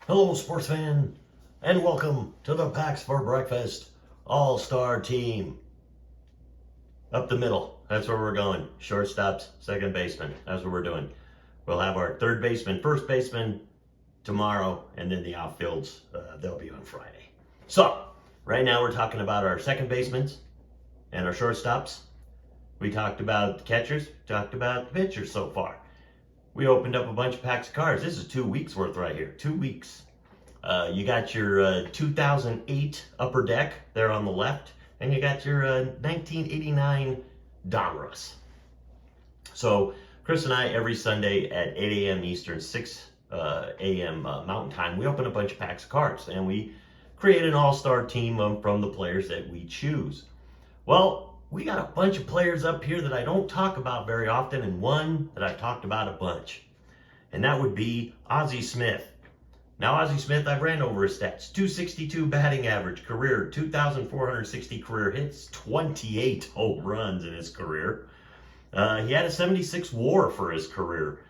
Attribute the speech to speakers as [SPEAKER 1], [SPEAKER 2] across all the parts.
[SPEAKER 1] Hello, sports fan, and welcome to the Packs for Breakfast All-Star Team. Up the middle, that's where we're going. Shortstops, second baseman, that's what we're doing. We'll have our third baseman, first baseman tomorrow, and then the outfields, they'll be on Friday. So, right now we're talking about our second basemans and our shortstops. We talked about the catchers, talked about the pitchers so far. We opened up a bunch of packs of cards. This is 2 weeks worth right here. 2 weeks. You got your 2008 Upper Deck there on the left, and you got your 1989 Donruss. So Chris and I, every Sunday at 8 a.m. Eastern, 6 a.m. Mountain Time, we open a bunch of packs of cards, and we create an all-star team from the players that we choose. Well, we got a bunch of players up here that I don't talk about very often, and one that I've talked about a bunch, and that would be Ozzie Smith. Now, Ozzie Smith, I've ran over his stats. 262 batting average career, 2,460 career hits, 28 home runs in his career. He had a 76 WAR for his career.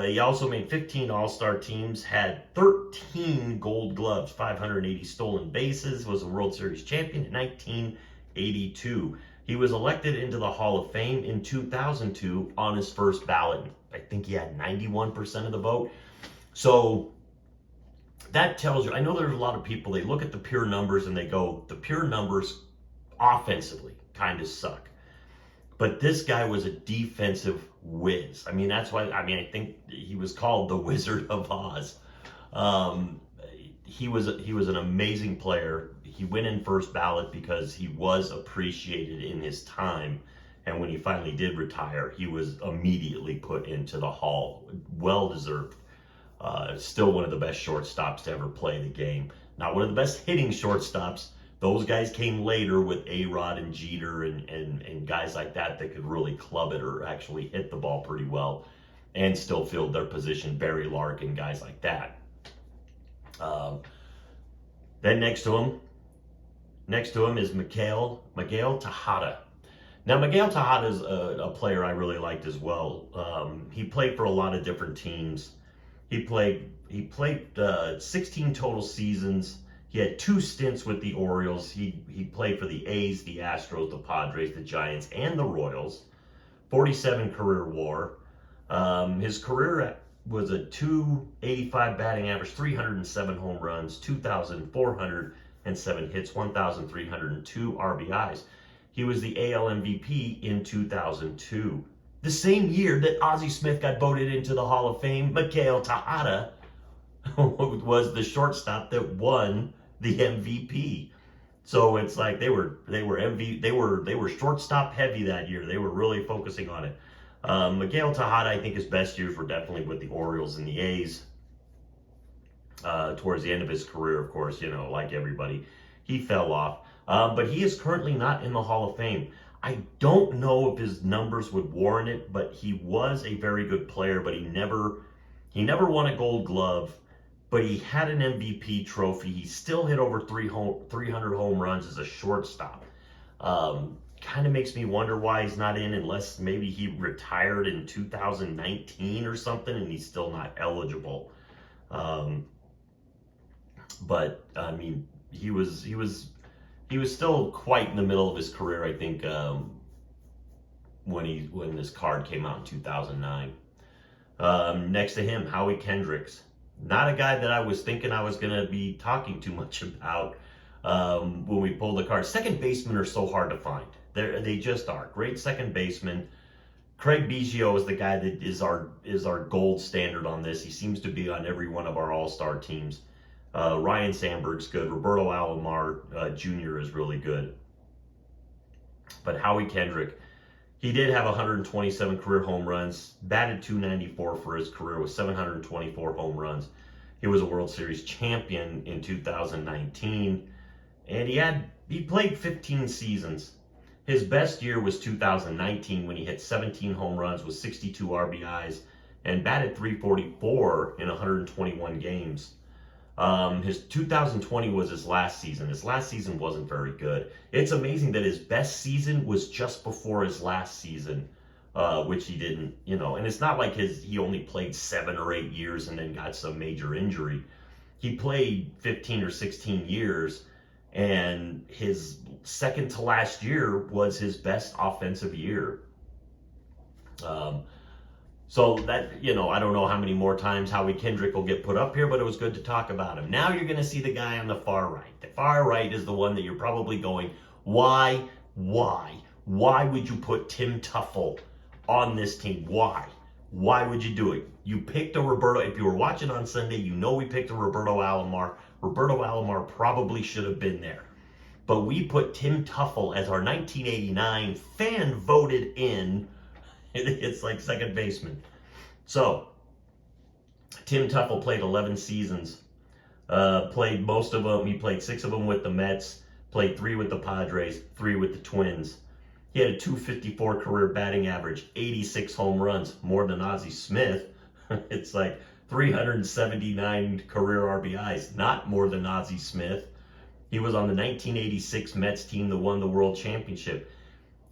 [SPEAKER 1] He also made 15 All-Star teams, had 13 Gold Gloves, 580 stolen bases, was a World Series champion in 1982. He was elected into the Hall of Fame in 2002 on his first ballot. I think he had 91% of the vote. So that tells you, I know there's a lot of people, they look at the pure numbers and they go, the pure numbers offensively kind of suck. But this guy was a defensive whiz. I mean, that's why, I think he was called the Wizard of Oz. He was an amazing player. He went in first ballot because he was appreciated in his time. And when he finally did retire, he was immediately put into the Hall. Well-deserved. Still one of the best shortstops to ever play the game. Not one of the best hitting shortstops. Those guys came later with A-Rod and Jeter and guys like that could really club it or actually hit the ball pretty well and still field their position. Barry Larkin, guys like that. Then next to him is Miguel Tejada. Now, Miguel Tejada is a player I really liked as well. He played for a lot of different teams. He played 16 total seasons. He had 2 stints with the Orioles. He played for the A's, the Astros, the Padres, the Giants, and the Royals. 47 career WAR. His career was a 285 batting average, 307 home runs, 2,407 hits, 1,302 RBIs. He was the AL MVP in 2002. The same year that Ozzie Smith got voted into the Hall of Fame, Miguel Tejada was the shortstop that won the MVP. So it's like they were shortstop heavy that year. They were really focusing on it. Miguel Tejada, I think his best years were definitely with the Orioles and the A's. Towards the end of his career, of course, like everybody, he fell off. But he is currently not in the Hall of Fame. I don't know if his numbers would warrant it, but he was a very good player, but he never won a Gold Glove, but he had an MVP trophy. He still hit over 300 home runs as a shortstop. Kind of makes me wonder why he's not in, unless maybe he retired in 2019 or something and he's still not eligible. But I mean, he was still quite in the middle of his career, I think, when this card came out in 2009. Next to him, Howie Kendricks. Not a guy that I was thinking I was going to be talking too much about when we pulled the card. Second basemen are so hard to find. They just are. Great second baseman. Craig Biggio is the guy that is our gold standard on this. He seems to be on every one of our all-star teams. Ryan Sandberg's good. Roberto Alomar Jr. is really good. But Howie Kendrick, he did have 127 career home runs, batted .294 for his career with 724 home runs. He was a World Series champion in 2019, and he played 15 seasons. His best year was 2019 when he hit 17 home runs with 62 RBIs and batted .344 in 121 games. His 2020 was his last season. His last season wasn't very good. It's amazing that his best season was just before his last season, which he didn't, and it's not like he only played 7 or 8 years and then got some major injury. He played 15 or 16 years, and his second to last year was his best offensive year. So that, I don't know how many more times Howie Kendrick will get put up here, but it was good to talk about him. Now you're going to see the guy on the far right. The far right is the one that you're probably going, why would you put Tim Tuffle on this team? Why would you do it? You picked a Roberto. If you were watching on Sunday, we picked a Roberto Alomar. Roberto Alomar probably should have been there. But we put Tim Tuffle as our 1989 fan voted in. It's like second baseman. So, Tim Tuffle played 11 seasons. Played most of them. He played 6 of them with the Mets. Played 3 with the Padres. 3 with the Twins. He had a .254 career batting average. 86 home runs. More than Ozzie Smith. It's like 379 career RBIs. Not more than Ozzie Smith. He was on the 1986 Mets team that won the World Championship.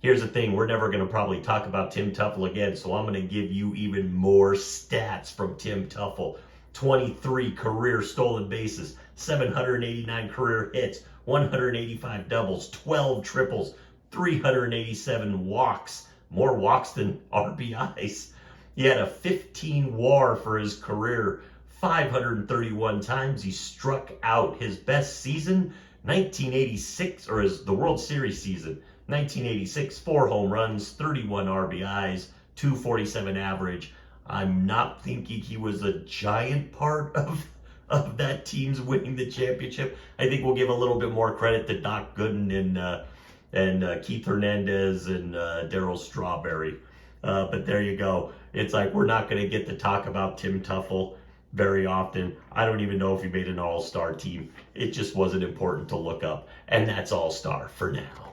[SPEAKER 1] Here's the thing, we're never going to probably talk about Tim Tuffle again, so I'm going to give you even more stats from Tim Tuffle. 23 career stolen bases, 789 career hits, 185 doubles, 12 triples, 387 walks, more walks than RBIs. He had a 15 WAR for his career, 531 times he struck out. His best season, 1986, or the World Series season, 1986, 4 home runs, 31 RBIs, 247 average. I'm not thinking he was a giant part of that team's winning the championship. I think we'll give a little bit more credit to Doc Gooden and Keith Hernandez and Darryl Strawberry. But there you go. It's like we're not going to get to talk about Tim Tuffle very often. I don't even know if he made an all-star team. It just wasn't important to look up. And that's all-star for now.